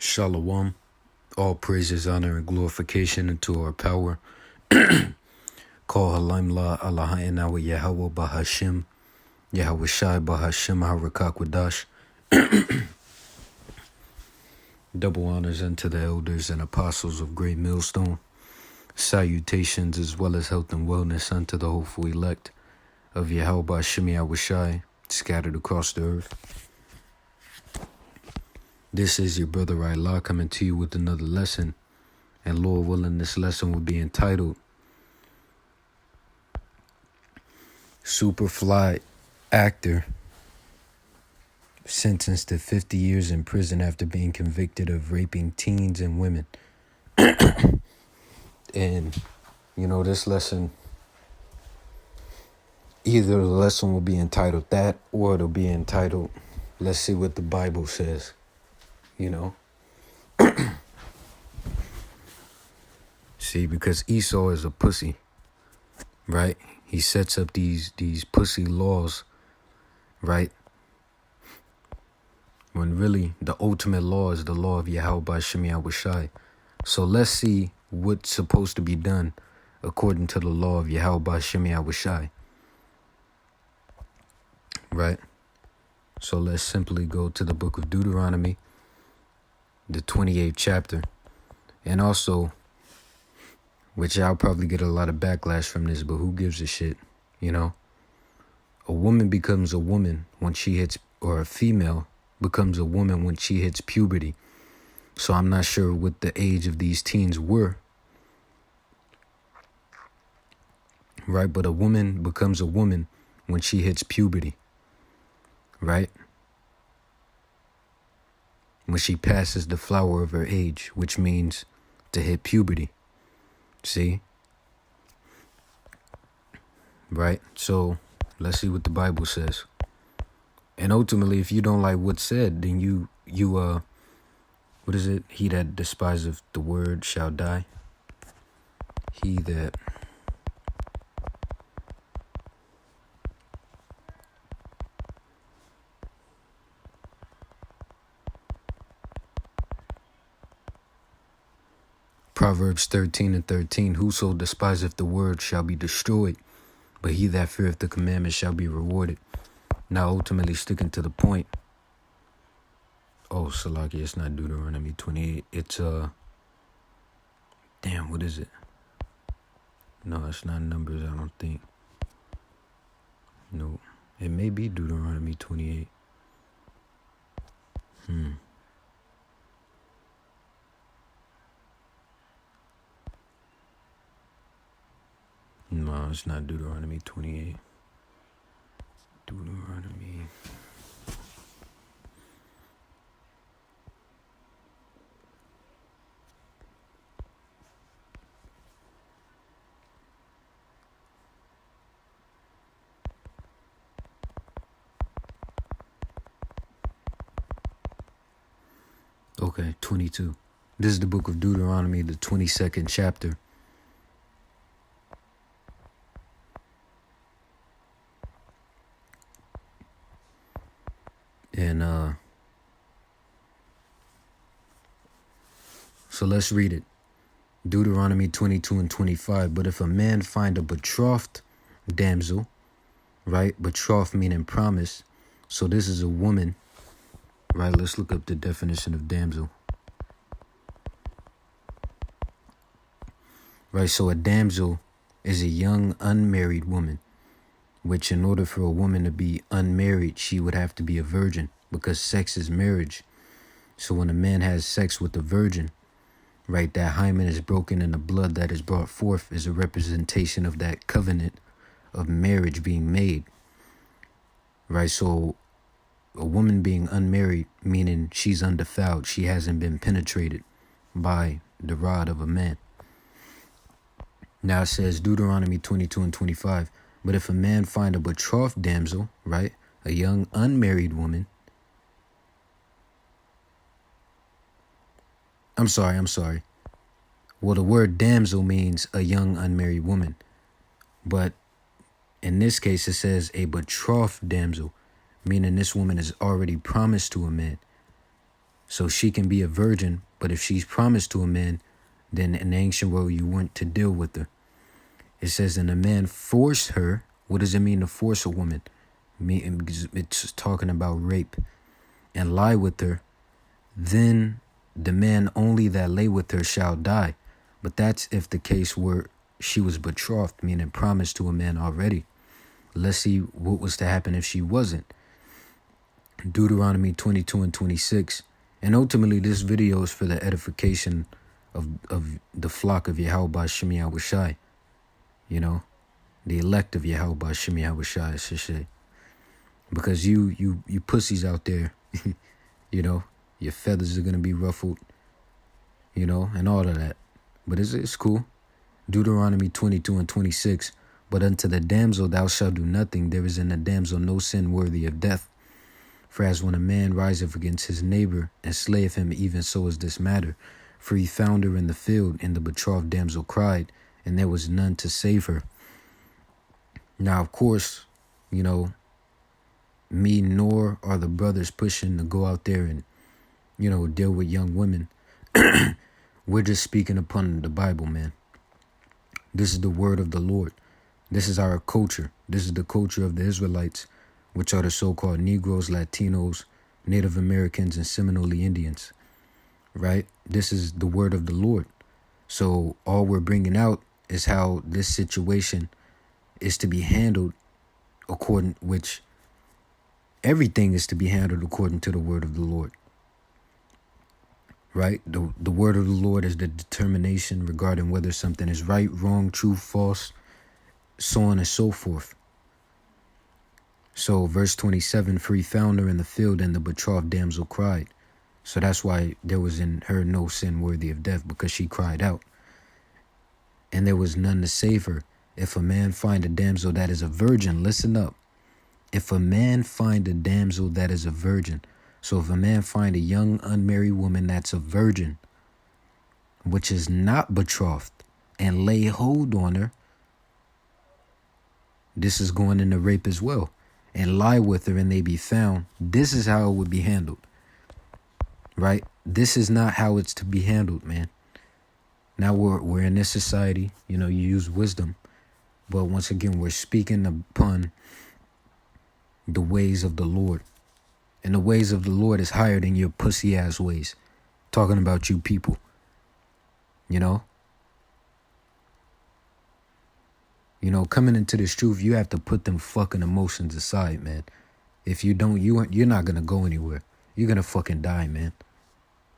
Shalom. All praises, honor, and glorification unto our power. Call Halim La Allahayna wa Yahweh Bahashim, Yahweh Shai Bahashim Harakakwadash. Double honors unto the elders and apostles of Great Millstone. Salutations as well as health and wellness unto the hopeful elect of Yahweh Bahashim Yahweh Shai, scattered across the earth. This is your brother Allah coming to you with another lesson, and Lord willing, this lesson will be entitled Superfly Actor Sentenced to 50 years in prison after being convicted of raping teens and women. And, this lesson, either the lesson will be entitled that, or it'll be entitled, let's see what the Bible says. See, because Esau is a pussy, right? He sets up these pussy laws, right? When really the ultimate law is the law of Yahweh Bahashim Yahweh Shai. So let's see what's supposed to be done according to the law of Yahweh Bahashim Yahweh Shai. Right? So let's simply go to the book of Deuteronomy, the 28th chapter. And also, which I'll probably get a lot of backlash from this, but who gives a shit, A woman becomes a woman when she hits, or a female becomes a woman when she hits puberty. So I'm not sure what the age of these teens were. Right? But a woman becomes a woman when she hits puberty. Right? When she passes the flower of her age, which means to hit puberty. See? Right? So let's see what the Bible says. And ultimately, if you don't like what's said, then you what is it? He that despiseth the word shall die. He that Proverbs 13:13, whoso despiseth the word shall be destroyed, but he that feareth the commandment shall be rewarded. Now, ultimately, sticking to the point. Oh, Salaki, it's not Deuteronomy 28. It's, damn, what is it? No, it's not Numbers, I don't think. No, it may be Deuteronomy 28. No, it's not Deuteronomy 28. Deuteronomy. Okay, 22. This is the book of Deuteronomy, the 22nd chapter. And, so let's read it. Deuteronomy 22:25. But if a man find a betrothed damsel, right? Betrothed meaning promise. So this is a woman, right? Let's look up the definition of damsel. Right, so a damsel is a young unmarried woman, which in order for a woman to be unmarried, she would have to be a virgin, because sex is marriage. So when a man has sex with a virgin, right, that hymen is broken and the blood that is brought forth is a representation of that covenant of marriage being made. Right, so a woman being unmarried, meaning she's undefiled, she hasn't been penetrated by the rod of a man. Now it says Deuteronomy 22:25. But if a man find a betrothed damsel, right, a young unmarried woman. I'm sorry. Well, the word damsel means a young unmarried woman. But in this case, it says a betrothed damsel, meaning this woman is already promised to a man. So she can be a virgin, but if she's promised to a man, then in the ancient world you weren't to deal with her. It says, and a man forced her. What does it mean to force a woman? It's talking about rape. And lie with her. Then the man only that lay with her shall die. But that's if the case were she was betrothed, meaning promised to a man already. Let's see what was to happen if she wasn't. Deuteronomy 22 and 26. And ultimately this video is for the edification of the flock of Yahweh Shem Yahushai. You know, the elect of Yahweh Shem Yahushai, I should say. Because you pussies out there, you know, your feathers are going to be ruffled, you know, and all of that. But it's cool. Deuteronomy 22 and 26. But unto the damsel thou shalt do nothing. There is in the damsel no sin worthy of death. For as when a man riseth against his neighbor and slayeth him, even so is this matter. For he found her in the field, and the betrothed damsel cried, and there was none to save her. Now, of course, you know, me nor are the brothers pushing to go out there and, you know, deal with young women. We're just speaking upon the Bible, man. This is the word of the Lord. This is our culture. This is the culture of the Israelites, which are the so-called Negroes, Latinos, Native Americans, and Seminole Indians, right? This is the word of the Lord. So all we're bringing out is how this situation is to be handled according, which everything is to be handled according to the word of the Lord, right? The word of the Lord is the determination regarding whether something is right, wrong, true, false, so on and so forth. So verse 27, for he found her in the field, and the betrothed damsel cried. So that's why there was in her no sin worthy of death, because she cried out. And there was none to save her. If a man find a damsel that is a virgin, listen up. If a man find a damsel that is a virgin, so if a man find a young unmarried woman that's a virgin, which is not betrothed, and lay hold on her, this is going into rape as well, and lie with her and they be found, this is how it would be handled, right? This is not how it's to be handled, man. Now we're in this society, you know, you use wisdom, but once again, we're speaking upon the ways of the Lord. And the ways of the Lord is higher than your pussy ass ways. Talking about you people, you know? You know, coming into this truth, you have to put them fucking emotions aside, man. If you don't, you're not going to go anywhere. You're going to fucking die, man.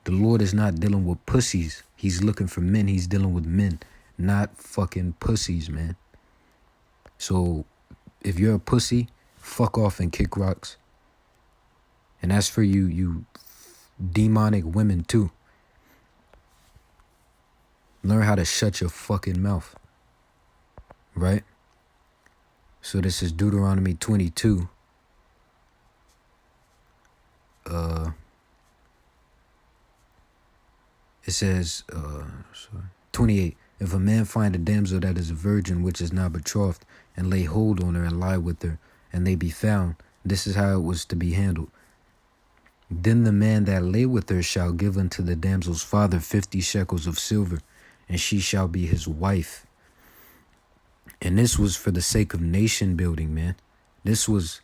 The Lord is not dealing with pussies. He's looking for men. He's dealing with men, not fucking pussies, man. So if you're a pussy, fuck off and kick rocks. And that's for you demonic women too. Learn how to shut your fucking mouth. Right? So this is Deuteronomy 22. It says, 28. If a man find a damsel that is a virgin, which is not betrothed, and lay hold on her and lie with her, and they be found, this is how it was to be handled. Then the man that lay with her shall give unto the damsel's father 50 shekels of silver, and she shall be his wife. And this was for the sake of nation building, man. This was,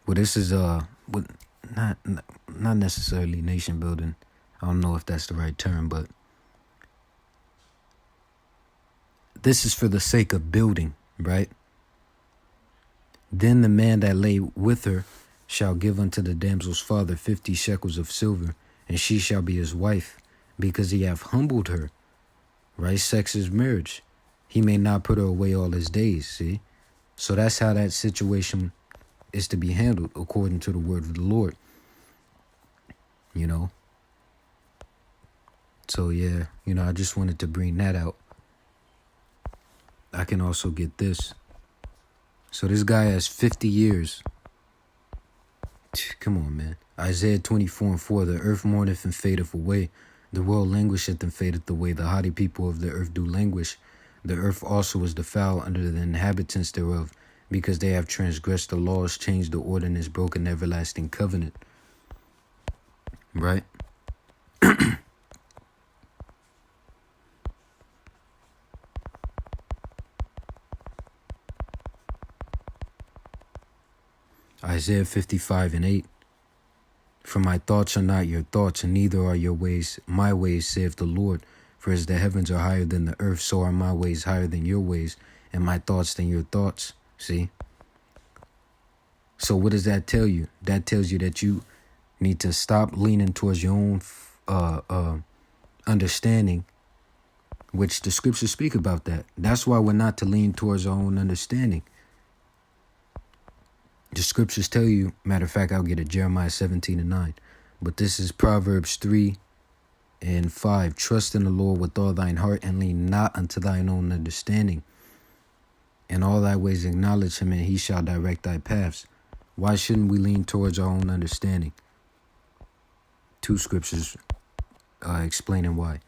well, this is not necessarily nation building. I don't know if that's the right term, but this is for the sake of building, right? Then the man that lay with her shall give unto the damsel's father 50 shekels of silver, and she shall be his wife, because he hath humbled her. Right? Sex is marriage. He may not put her away all his days, see? So that's how that situation is to be handled according to the word of the Lord. You know? So yeah, you know, I just wanted to bring that out. I can also get this. So this guy has 50 years. Come on, man. Isaiah 24:4, the earth mourneth and fadeth away. The world languisheth and fadeth away. The haughty people of the earth do languish. The earth also is defiled under the inhabitants thereof. because they have transgressed the laws, changed the ordinance, broken the everlasting covenant. Right? Isaiah 55:8. For my thoughts are not your thoughts, and neither are your ways my ways, saith the Lord. For as the heavens are higher than the earth, so are my ways higher than your ways, and my thoughts than your thoughts. See? So what does that tell you? That tells you that you need to stop leaning towards your own understanding, which the scriptures speak about that. That's why we're not to lean towards our own understanding. The scriptures tell you, matter of fact, I'll get it, Jeremiah 17:9. But this is Proverbs 3:5. Trust in the Lord with all thine heart, and lean not unto thine own understanding. In all thy ways acknowledge him, and he shall direct thy paths. Why shouldn't we lean towards our own understanding? Two scriptures explaining why.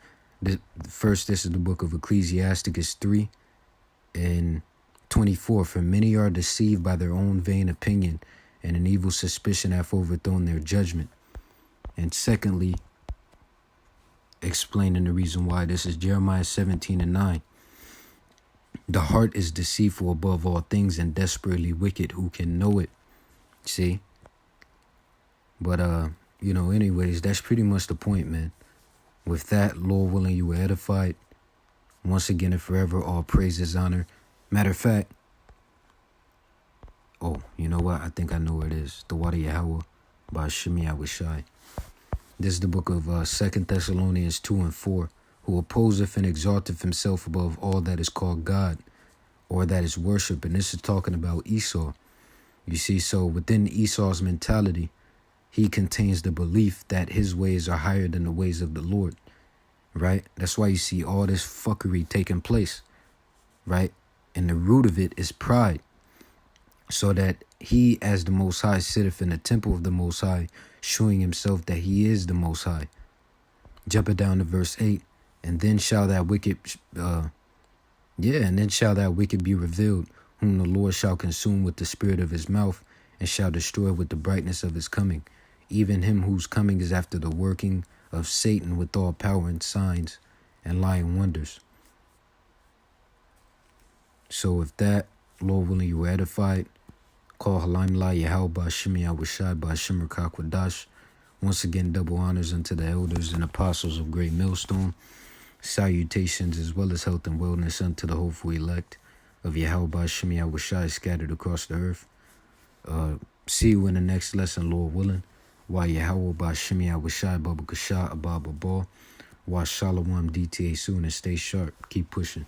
First, this is the book of Ecclesiasticus 3:24. For many are deceived by their own vain opinion, and an evil suspicion hath overthrown their judgment. And secondly, explaining the reason why, this is Jeremiah 17:9. The heart is deceitful above all things and desperately wicked. Who can know it? See? But, anyways, that's pretty much the point, man. With that, Lord willing, you were edified. Once again and forever, all praises, honor. Matter of fact, you know what? I think I know where it is. The Water Yahweh by Shimi Awishai. This is the book of 2 Thessalonians 2:4. Who opposeth and exalteth himself above all that is called God, or that is worship. And this is talking about Esau. You see, so within Esau's mentality, he contains the belief that his ways are higher than the ways of the Lord, right? That's why you see all this fuckery taking place, right? And the root of it is pride. So that he, as the Most High, sitteth in the temple of the Most High, showing himself that he is the Most High. Jumping down to verse 8. And then shall that wicked, be revealed, whom the Lord shall consume with the spirit of his mouth, and shall destroy with the brightness of his coming, even him whose coming is after the working of Satan with all power and signs and lying wonders. So with that, Lord willing, you were edified. Call Halim La Yahweh Shimi Awishai Shimmer Kakwadash. Once again, double honors unto the elders and apostles of Great Millstone. Salutations as well as health and wellness unto the hopeful elect of Yahweh Shimi Awishai scattered across the earth. See you in the next lesson, Lord willing. Wa Yahweh Shimi Awishai Baba Kasha Ababa Ball. Wa Shalom DTA soon, and stay sharp. Keep pushing.